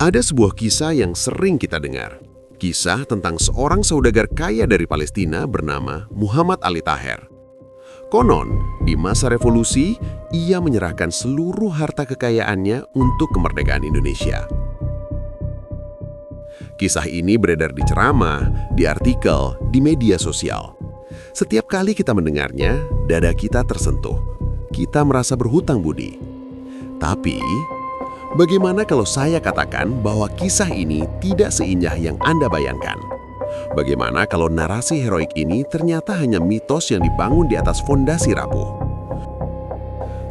Ada sebuah kisah yang sering kita dengar. Kisah tentang seorang saudagar kaya dari Palestina bernama Muhammad Ali Taher. Konon, di masa revolusi, ia menyerahkan seluruh harta kekayaannya untuk kemerdekaan Indonesia. Kisah ini beredar di ceramah, di artikel, di media sosial. Setiap kali kita mendengarnya, dada kita tersentuh. Kita merasa berhutang budi. Tapi, bagaimana kalau saya katakan bahwa kisah ini tidak seindah yang Anda bayangkan? Bagaimana kalau narasi heroik ini ternyata hanya mitos yang dibangun di atas fondasi rapuh?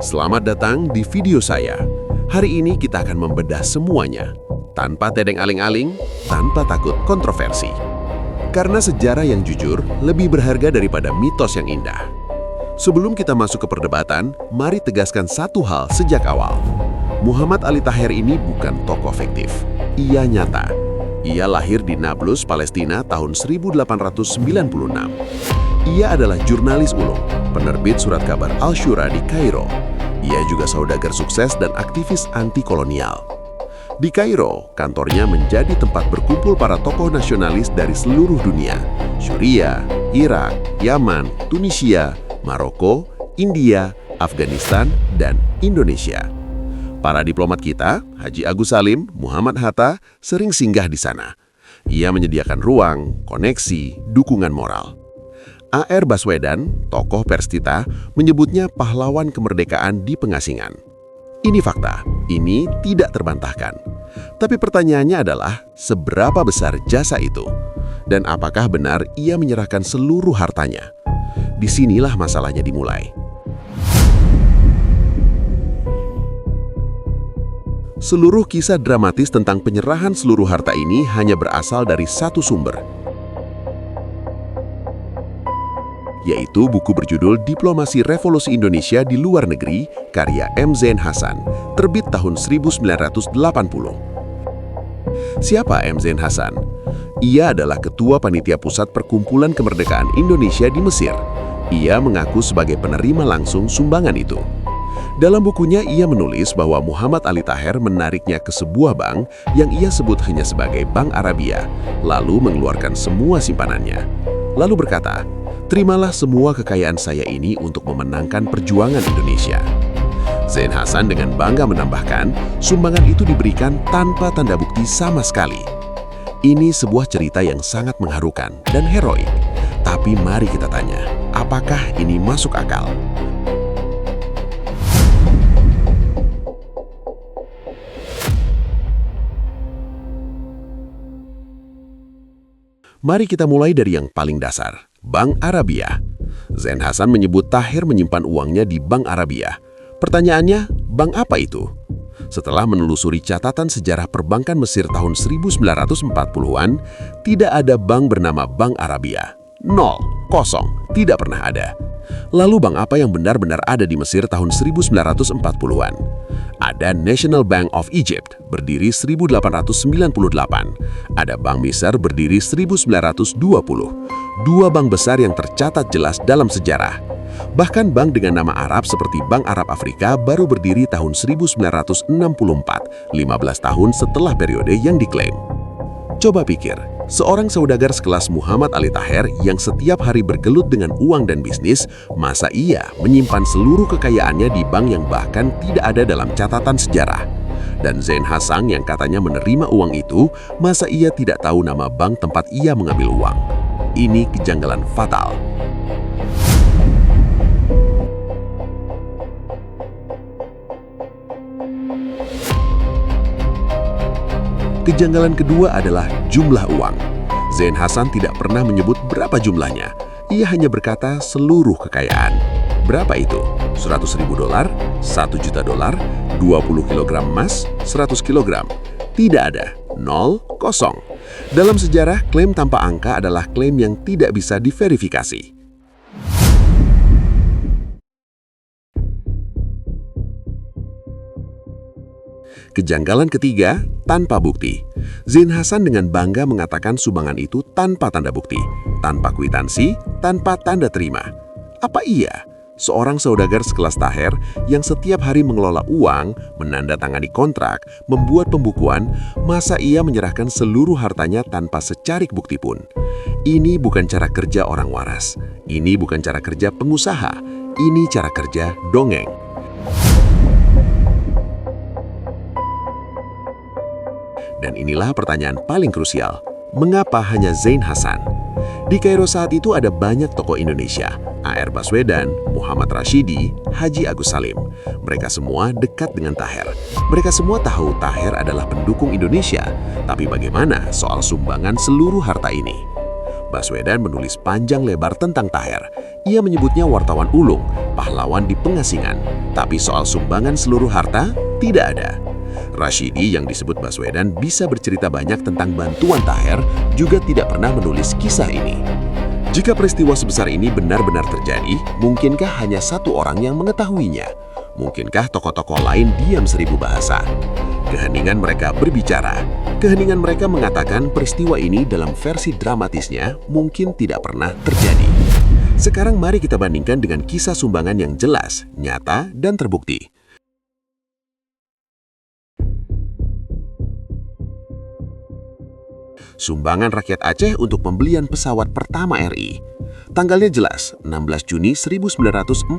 Selamat datang di video saya. Hari ini kita akan membedah semuanya, tanpa tedeng aling-aling, tanpa takut kontroversi. Karena sejarah yang jujur lebih berharga daripada mitos yang indah. Sebelum kita masuk ke perdebatan, mari tegaskan satu hal sejak awal. Muhammad Ali Taher ini bukan tokoh fiktif. Ia nyata. Ia lahir di Nablus, Palestina tahun 1896. Ia adalah jurnalis ulung, penerbit surat kabar Al-Shura di Kairo. Ia juga saudagar sukses dan aktivis anti-kolonial. Di Kairo, kantornya menjadi tempat berkumpul para tokoh nasionalis dari seluruh dunia. Syria, Irak, Yaman, Tunisia, Maroko, India, Afghanistan, dan Indonesia. Para diplomat kita, Haji Agus Salim, Muhammad Hatta, sering singgah di sana. Ia menyediakan ruang, koneksi, dukungan moral. A.R. Baswedan, tokoh Persita, menyebutnya pahlawan kemerdekaan di pengasingan. Ini fakta, ini tidak terbantahkan. Tapi pertanyaannya adalah, seberapa besar jasa itu? Dan apakah benar ia menyerahkan seluruh hartanya? Disinilah masalahnya dimulai. Seluruh kisah dramatis tentang penyerahan seluruh harta ini hanya berasal dari satu sumber, yaitu buku berjudul Diplomasi Revolusi Indonesia di Luar Negeri, karya M. Zain Hasan, terbit tahun 1980. Siapa M. Zain Hasan? Ia adalah Ketua Panitia Pusat Perkumpulan Kemerdekaan Indonesia di Mesir. Ia mengaku sebagai penerima langsung sumbangan itu. Dalam bukunya, ia menulis bahwa Muhammad Ali Taher menariknya ke sebuah bank yang ia sebut hanya sebagai Bank Arabia, lalu mengeluarkan semua simpanannya. Lalu berkata, "Terimalah semua kekayaan saya ini untuk memenangkan perjuangan Indonesia." Zain Hasan dengan bangga menambahkan, sumbangan itu diberikan tanpa tanda bukti sama sekali. Ini sebuah cerita yang sangat mengharukan dan heroik. Tapi mari kita tanya, apakah ini masuk akal? Mari kita mulai dari yang paling dasar, Bank Arabia. Zain Hasan menyebut Taher menyimpan uangnya di Bank Arabia. Pertanyaannya, bank apa itu? Setelah menelusuri catatan sejarah perbankan Mesir tahun 1940-an, tidak ada bank bernama Bank Arabia. 0, kosong, tidak pernah ada. Lalu bank apa yang benar-benar ada di Mesir tahun 1940-an? Ada National Bank of Egypt, berdiri 1898. Ada Bank Misr berdiri 1920. Dua bank besar yang tercatat jelas dalam sejarah. Bahkan bank dengan nama Arab seperti Bank Arab Afrika baru berdiri tahun 1964, 15 tahun setelah periode yang diklaim. Coba pikir, seorang saudagar sekelas Muhammad Ali Taher yang setiap hari bergelut dengan uang dan bisnis, masa ia menyimpan seluruh kekayaannya di bank yang bahkan tidak ada dalam catatan sejarah? Dan Zain Hasan yang katanya menerima uang itu, masa ia tidak tahu nama bank tempat ia mengambil uang? Ini kejanggalan fatal. Kejanggalan kedua adalah jumlah uang. Zain Hasan tidak pernah menyebut berapa jumlahnya. Ia hanya berkata seluruh kekayaan. Berapa itu? $100.000, $1 juta, 20 kg emas, 100 kg. Tidak ada. 0, kosong. Dalam sejarah, klaim tanpa angka adalah klaim yang tidak bisa diverifikasi. Kejanggalan ketiga, tanpa bukti. Zain Hasan dengan bangga mengatakan sumbangan itu tanpa tanda bukti, tanpa kwitansi, tanpa tanda terima. Apa iya? Seorang saudagar sekelas Taher yang setiap hari mengelola uang, menandatangani kontrak, membuat pembukuan, masa ia menyerahkan seluruh hartanya tanpa secarik bukti pun? Ini bukan cara kerja orang waras. Ini bukan cara kerja pengusaha. Ini cara kerja dongeng. Dan inilah pertanyaan paling krusial. Mengapa hanya Zain Hasan? Di Kairo saat itu ada banyak tokoh Indonesia, A.R. Baswedan, Muhammad Rashidi, Haji Agus Salim. Mereka semua dekat dengan Taher. Mereka semua tahu Taher adalah pendukung Indonesia. Tapi bagaimana soal sumbangan seluruh harta ini? Baswedan menulis panjang lebar tentang Taher. Ia menyebutnya wartawan ulung, pahlawan di pengasingan. Tapi soal sumbangan seluruh harta, tidak ada. Rashidi yang disebut Baswedan bisa bercerita banyak tentang bantuan Taher juga tidak pernah menulis kisah ini. Jika peristiwa sebesar ini benar-benar terjadi, mungkinkah hanya satu orang yang mengetahuinya? Mungkinkah tokoh-tokoh lain diam seribu bahasa? Keheningan mereka berbicara. Keheningan mereka mengatakan peristiwa ini dalam versi dramatisnya mungkin tidak pernah terjadi. Sekarang mari kita bandingkan dengan kisah sumbangan yang jelas, nyata, dan terbukti. Sumbangan rakyat Aceh untuk pembelian pesawat pertama RI. Tanggalnya jelas, 16 Juni 1948.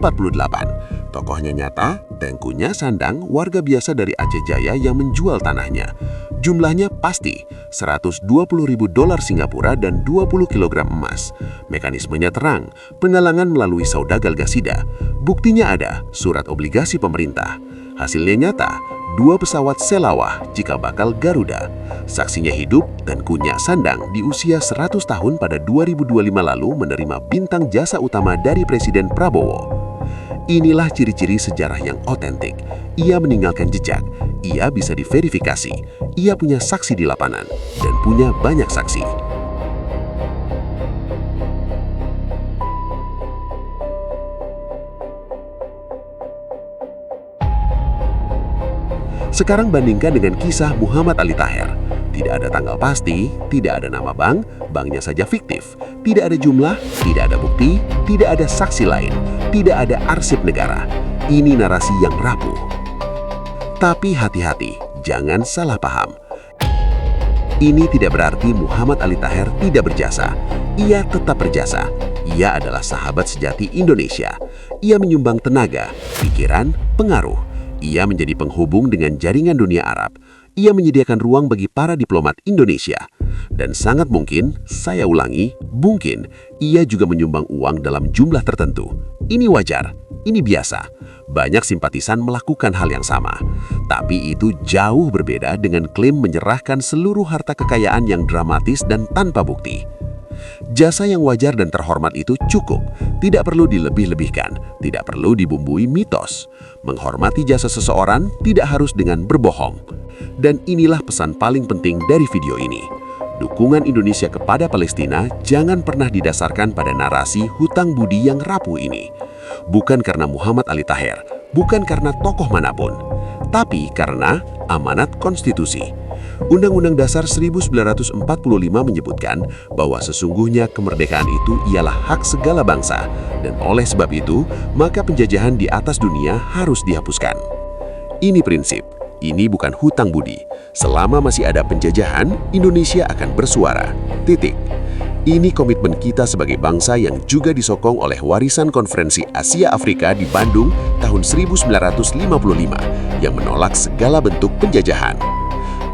Tokohnya nyata, Tengkunya Sandang, warga biasa dari Aceh Jaya yang menjual tanahnya. Jumlahnya pasti, 120.000 dolar Singapura dan 20 kg emas. Mekanismenya terang, penggalangan melalui saudagal gasida. Buktinya ada, surat obligasi pemerintah. Hasilnya nyata, 2 pesawat Selawah jika bakal Garuda. Saksinya hidup dan Kunya Sandang di usia 100 tahun pada 2025 lalu menerima bintang jasa utama dari Presiden Prabowo. Inilah ciri-ciri sejarah yang otentik. Ia meninggalkan jejak, ia bisa diverifikasi, ia punya saksi di lapangan, dan punya banyak saksi. Sekarang bandingkan dengan kisah Muhammad Ali Taher. Tidak ada tanggal pasti, tidak ada nama bank, banknya saja fiktif. Tidak ada jumlah, tidak ada bukti, tidak ada saksi lain, tidak ada arsip negara. Ini narasi yang rapuh. Tapi hati-hati, jangan salah paham. Ini tidak berarti Muhammad Ali Taher tidak berjasa. Ia tetap berjasa. Ia adalah sahabat sejati Indonesia. Ia menyumbang tenaga, pikiran, pengaruh. Ia menjadi penghubung dengan jaringan dunia Arab. Ia menyediakan ruang bagi para diplomat Indonesia. Dan sangat mungkin, saya ulangi, mungkin ia juga menyumbang uang dalam jumlah tertentu. Ini wajar, ini biasa. Banyak simpatisan melakukan hal yang sama. Tapi itu jauh berbeda dengan klaim menyerahkan seluruh harta kekayaan yang dramatis dan tanpa bukti. Jasa yang wajar dan terhormat itu cukup, tidak perlu dilebih-lebihkan, tidak perlu dibumbui mitos. Menghormati jasa seseorang tidak harus dengan berbohong. Dan inilah pesan paling penting dari video ini. Dukungan Indonesia kepada Palestina jangan pernah didasarkan pada narasi hutang budi yang rapuh ini. Bukan karena Muhammad Ali Taher, bukan karena tokoh manapun, tapi karena amanat konstitusi. Undang-Undang Dasar 1945 menyebutkan bahwa sesungguhnya kemerdekaan itu ialah hak segala bangsa, dan oleh sebab itu, maka penjajahan di atas dunia harus dihapuskan. Ini prinsip, ini bukan hutang budi. Selama masih ada penjajahan, Indonesia akan bersuara. Titik. Ini komitmen kita sebagai bangsa yang juga disokong oleh warisan Konferensi Asia Afrika di Bandung tahun 1955 yang menolak segala bentuk penjajahan.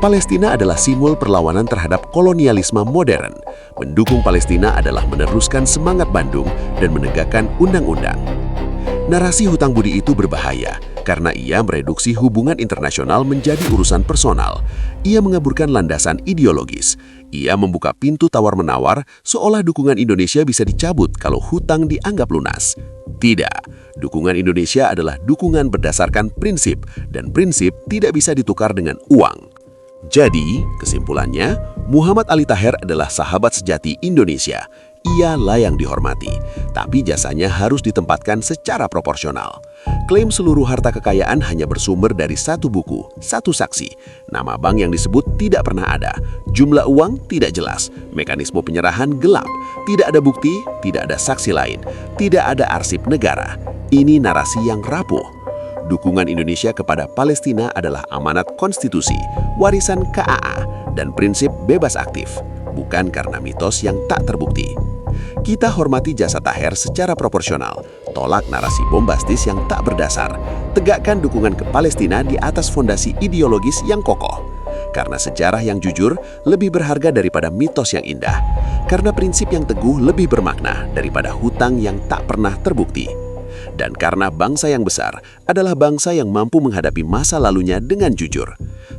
Palestina adalah simbol perlawanan terhadap kolonialisme modern. Mendukung Palestina adalah meneruskan semangat Bandung dan menegakkan undang-undang. Narasi hutang budi itu berbahaya karena ia mereduksi hubungan internasional menjadi urusan personal. Ia mengaburkan landasan ideologis. Ia membuka pintu tawar-menawar seolah dukungan Indonesia bisa dicabut kalau hutang dianggap lunas. Tidak, dukungan Indonesia adalah dukungan berdasarkan prinsip, dan prinsip tidak bisa ditukar dengan uang. Jadi, kesimpulannya, Muhammad Ali Taher adalah sahabat sejati Indonesia. ia layak dihormati, tapi jasanya harus ditempatkan secara proporsional. Klaim seluruh harta kekayaan hanya bersumber dari satu buku, satu saksi. Nama bank yang disebut tidak pernah ada, jumlah uang tidak jelas, mekanisme penyerahan gelap, tidak ada bukti, tidak ada saksi lain, tidak ada arsip negara. Ini narasi yang rapuh. Dukungan Indonesia kepada Palestina adalah amanat konstitusi, warisan KAA, dan prinsip bebas aktif, bukan karena mitos yang tak terbukti. Kita hormati jasa Taher secara proporsional, tolak narasi bombastis yang tak berdasar, tegakkan dukungan ke Palestina di atas fondasi ideologis yang kokoh. Karena sejarah yang jujur lebih berharga daripada mitos yang indah, karena prinsip yang teguh lebih bermakna daripada hutang yang tak pernah terbukti. Dan karena bangsa yang besar adalah bangsa yang mampu menghadapi masa lalunya dengan jujur,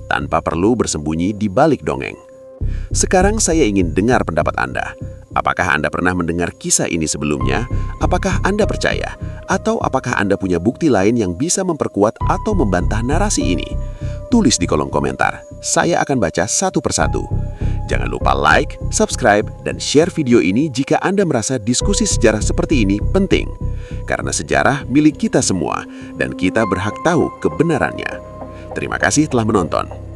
tanpa perlu bersembunyi di balik dongeng. Sekarang saya ingin dengar pendapat Anda. Apakah Anda pernah mendengar kisah ini sebelumnya? Apakah Anda percaya? Atau apakah Anda punya bukti lain yang bisa memperkuat atau membantah narasi ini? Tulis di kolom komentar. Saya akan baca satu persatu. Jangan lupa like, subscribe, dan share video ini jika Anda merasa diskusi sejarah seperti ini penting. Karena sejarah milik kita semua, dan kita berhak tahu kebenarannya. Terima kasih telah menonton.